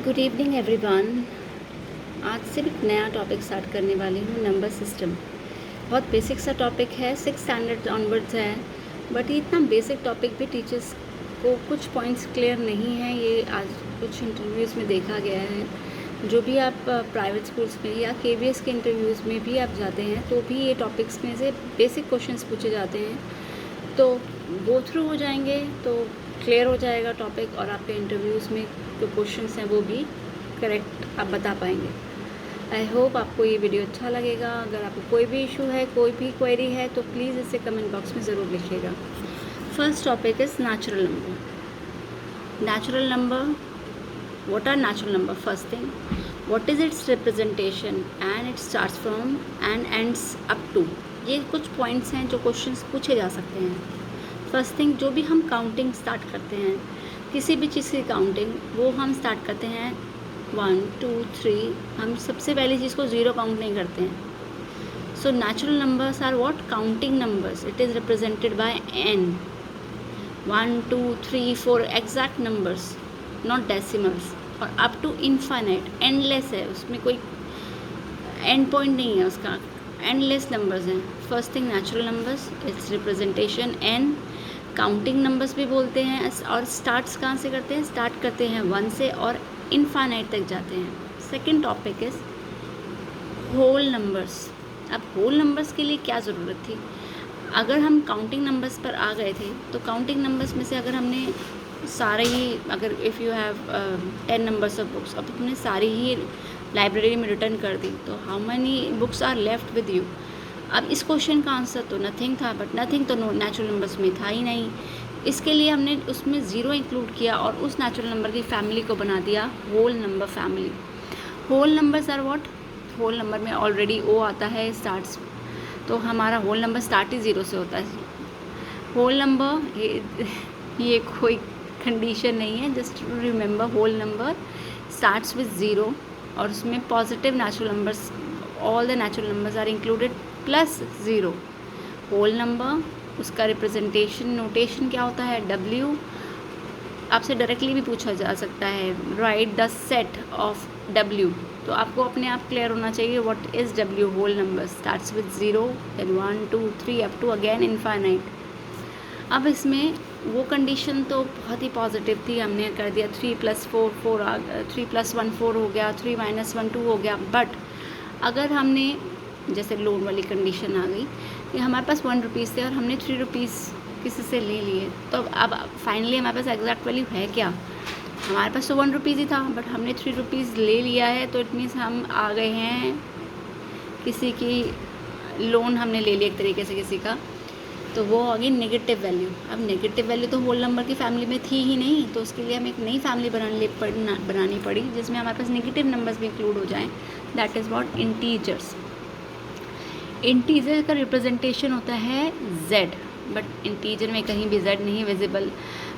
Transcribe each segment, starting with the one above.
Good evening everyone. आज से एक नया टॉपिक स्टार्ट करने वाली हूँ, नंबर सिस्टम। बहुत बेसिक सा टॉपिक है, 6 स्टैंडर्ड ऑनवर्ड्स है, बट ये इतना बेसिक टॉपिक भी टीचर्स को कुछ पॉइंट्स क्लियर नहीं है। ये आज कुछ इंटरव्यूज़ में देखा गया है। जो भी आप प्राइवेट स्कूल्स में या KVS के इंटरव्यूज़ में भी आप जाते हैं तो भी ये टॉपिक्स में से बेसिक क्वेश्चंस पूछे जाते हैं। तो गो थ्रू हो जाएंगे तो क्लियर हो जाएगा टॉपिक, और आपके इंटरव्यूज़ में जो क्वेश्चंस हैं वो भी करेक्ट आप बता पाएंगे। आई होप आपको ये वीडियो अच्छा लगेगा। अगर आपको कोई भी इशू है, कोई भी क्वेरी है, तो प्लीज़ इसे कमेंट बॉक्स में ज़रूर लिखिएगा। First topic is natural number. Natural number, what are natural number? First thing, what is its representation and it starts from and ends up to। ये कुछ पॉइंट्स हैं जो क्वेश्चंस पूछे जा सकते हैं। फर्स्ट थिंग, जो भी हम काउंटिंग स्टार्ट करते हैं, किसी भी चीज़ की काउंटिंग, वो हम स्टार्ट करते हैं 1 2 3। हम सबसे पहली चीज़ को ज़ीरो काउंट नहीं करते हैं। So natural numbers are what? Counting numbers. It is represented by n, 1 2 3 4 exact numbers, not decimals. और अप टू इनफाइनाइट, एंडलेस है, उसमें कोई एंड पॉइंट नहीं है उसका, एंडलेस नंबर्स हैं। First thing, natural numbers, its representation n। Counting numbers भी बोलते हैं। और स्टार्ट्स कहाँ से करते हैं? स्टार्ट करते हैं 1 से और इनफाइनाइट तक जाते हैं। Second topic is whole numbers. अब होल नंबर्स के लिए क्या ज़रूरत थी? अगर हम काउंटिंग नंबर्स पर आ गए थे तो काउंटिंग नंबर्स में से अगर हमने सारे ही, अगर if you have 10 numbers of books, अब तुमने सारी ही लाइब्रेरी में रिटर्न कर दी, तो how many books are left with you? अब इस क्वेश्चन का आंसर तो नथिंग था, बट नथिंग तो नेचुरल नंबर्स में था ही नहीं। इसके लिए हमने उसमें ज़ीरो इंक्लूड किया और उस नेचुरल नंबर की फैमिली को बना दिया whole number family. Whole numbers are what? Whole number में ऑलरेडी ओ आता है स्टार्ट्स, तो हमारा होल नंबर स्टार्ट ही ज़ीरो से होता है। होल नंबर ये कोई कंडीशन नहीं है, just remember whole number starts with zero, और उसमें positive natural numbers, all the natural numbers are included plus zero. Whole number, उसका रिप्रेजेंटेशन नोटेशन क्या होता है? W। आपसे डायरेक्टली भी पूछा जा सकता है, write the set of W, तो आपको अपने आप क्लियर होना चाहिए what is W। Whole number starts with zero, then 1 2 3 up to again infinite. अब इसमें वो कंडीशन तो बहुत ही पॉजिटिव थी, हमने कर दिया 3 + 4 4 3 + 1 4 हो गया, 3 - 1 2 हो गया। बट अगर हमने, जैसे लोन वाली कंडीशन आ गई कि हमारे पास 1 रुपीज़ थे और हमने 3 रुपीज़ किसी से ले लिए, तो अब फाइनली हमारे पास एग्जैक्ट वैल्यू है क्या? हमारे पास तो 1 रुपीज़ ही था, बट हमने 3 रुपीज़ ले लिया है, तो इट मीन्स हम आ गए हैं, किसी की लोन हमने ले लिया एक तरीके से किसी का, तो वो आ गई नेगेटिव वैल्यू। अब नेगेटिव वैल्यू तो होल नंबर की फैमिली में थी ही नहीं, तो उसके लिए हमें एक नई फैमिली बनानी पड़ी जिसमें हमारे पास नेगेटिव नंबर्स भी इंक्लूड हो जाएं। That is what? Integers. Integer का रिप्रेजेंटेशन होता है z, बट इंटीजर में कहीं भी z नहीं विजिबल।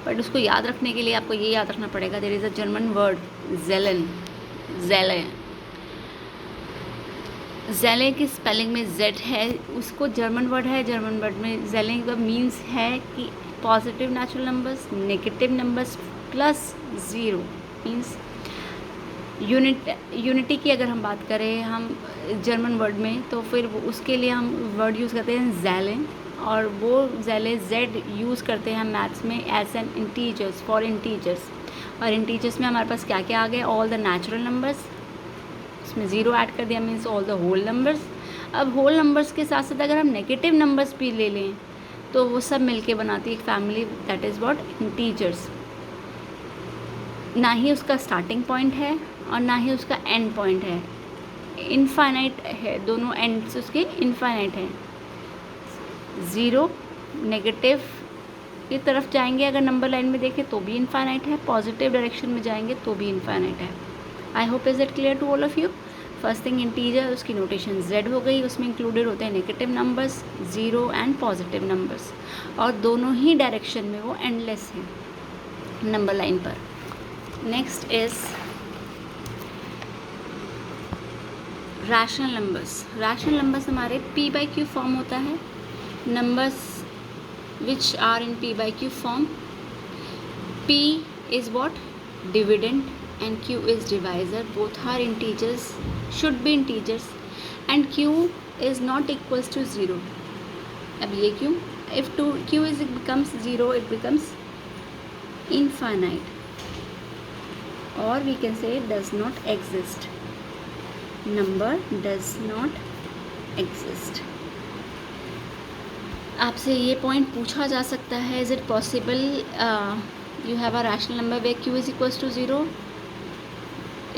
बट उसको याद रखने के लिए आपको ये याद रखना पड़ेगा, there is a German word ज़ेलन। ज़ेले की स्पेलिंग में z है, उसको जर्मन वर्ड है, जर्मन वर्ड में ज़ेले का मीन्स है कि positive natural numbers, negative numbers plus zero, means unity की अगर हम बात करें हम जर्मन वर्ड में, तो फिर उसके लिए हम वर्ड यूज़ करते हैं ज़ेले, और वो ज़ेले z यूज़ करते हैं मैथ्स में as an integers, for integers. और इंटीजर्स में हमारे पास क्या क्या आ गए? ऑल द नेचुरल नंबर्स, इसमें ज़ीरो ऐड कर दिया, means all the whole numbers. अब होल नंबर्स के साथ साथ अगर हम नेगेटिव नंबर्स भी ले लें तो वो सब मिलके बनाती है एक family, that is what? Integers. ना ही उसका स्टार्टिंग पॉइंट है और ना ही उसका एंड पॉइंट है, इनफाइनाइट है, दोनों एंड्स उसके इनफाइनाइट हैं। ज़ीरो नेगेटिव की तरफ जाएंगे अगर नंबर लाइन में देखें तो भी इनफाइनाइट है, पॉजिटिव डायरेक्शन में जाएंगे तो भी इनफाइनाइट है। I hope is it clear to all of you. First thing, integer, उसकी नोटेशन z हो गई, उसमें इंक्लूडेड होते हैं negative numbers, zero and positive numbers, और दोनों ही डायरेक्शन में वो एंडलेस हैं नंबर लाइन पर। Next is rational numbers. Rational numbers हमारे p/q फॉर्म होता है, numbers which are in p/q form. p is what? Dividend, and q is divisor. Both are integers, should be integers, and q is not equals to 0. अब ये क्यों? If q is becomes 0, it becomes infinite, or we can say it does not exist. Number does not exist. आपसे ये point पूछा जा सकता है, is it possible you have a rational number where q is equals to 0?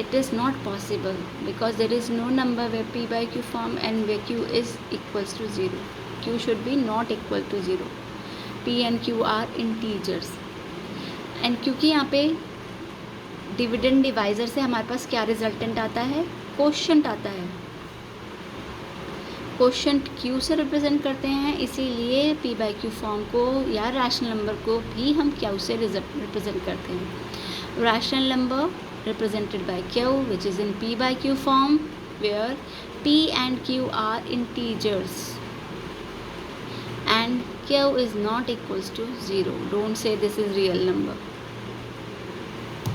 It is not possible, because there is no number where p by q form and where q is equals to 0. q should be not equal to 0. p and q are integers. and क्योंकि यहाँ पे dividend divisor से हमारे पास क्या resultant आता है? Quotient आता है. कोशेंट q से रिप्रेजेंट करते हैं, इसीलिए p बाई q फॉर्म को या रैशनल नंबर को भी हम q से रिप्रेजेंट करते हैं. Rational number represented by q which is in p by q form where p and q are integers and q is not equals to 0. Don't say this is real number,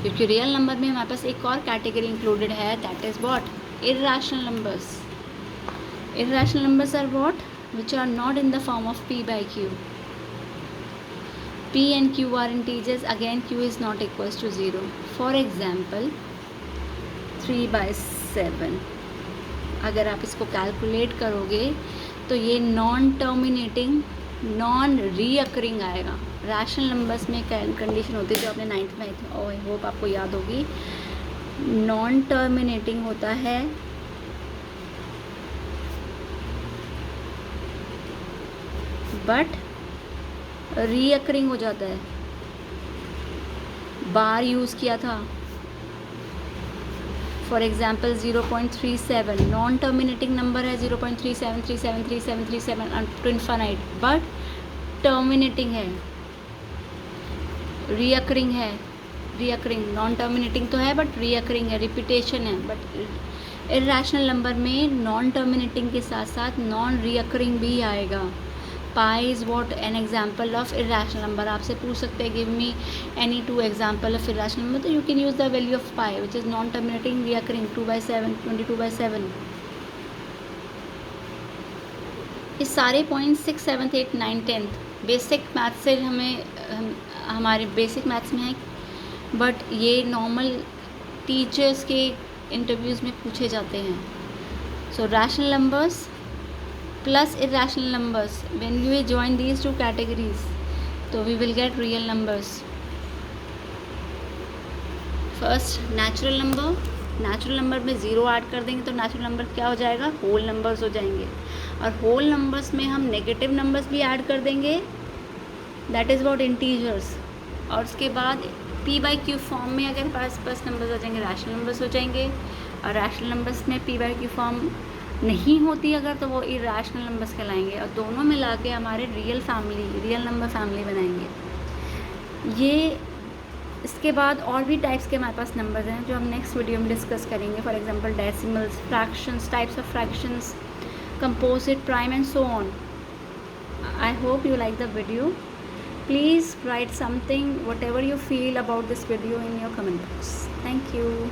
क्योंकि real number में हमारे पास एक और category included है, that is what? Irrational numbers. Irrational numbers are what? Which are not in the form of p by q. p and q are integers, again q is not equals to 0. For example 3 by 7. अगर आप इसको calculate करोगे तो ये non terminating, non recurring आएगा. Rational numbers में condition होती है जो आपने 9th में, आई होप आपको याद होगी. नॉन टर्मिनेटिंग होता है बट रीअकरिंग हो जाता है. बार यूज़ किया था. For example 0.37 non terminating number है. 0.37 37 37 37 up to infinite, but terminating है, रीअकरिंग है. रीअकरिंग, नॉन टर्मिनेटिंग तो है बट रीअकरिंग है, रिपीटेशन है. बट इर्रेशनल नंबर में नॉन टर्मिनेटिंग के साथ साथ नॉन रीअकरिंग भी आएगा. pi is what? An example of irrational number. आपसे पूछ सकते हैं give me any 2 example of irrational number, तो you can use the value of pi which is non terminating reoccurring 2 by 7 22 by 7. इस सारे point 6 7 8 9 10 basic maths से हमारे basic maths में है, बट ये नॉर्मल टीचर्स के इंटरव्यूज़ में पूछे जाते हैं. सो rational numbers plus irrational numbers, when we join these two categories, so we will get real numbers. First natural number. natural number में 0 ऐड कर देंगे तो natural number क्या हो जाएगा? whole numbers हो जाएंगे. और whole numbers में हम negative numbers भी ऐड कर देंगे, that is what integers. और उसके बाद p by q फॉर्म में अगर पास नंबर्स आ जाएंगे, rational numbers हो जाएंगे. और rational numbers में p by q फॉर्म नहीं होती अगर, तो वो इर्रेशनल नंबर्स कहलाएंगे. और दोनों मिला के हमारे रियल नंबर फैमिली बनाएंगे. ये इसके बाद और भी टाइप्स के हमारे पास नंबर्स हैं जो हम नेक्स्ट वीडियो में डिस्कस करेंगे. For example decimals, fractions, types of fractions, composite, prime and so on. I hope you like the video. Please write something, what ever you feel about this video in your comment box. Thank you.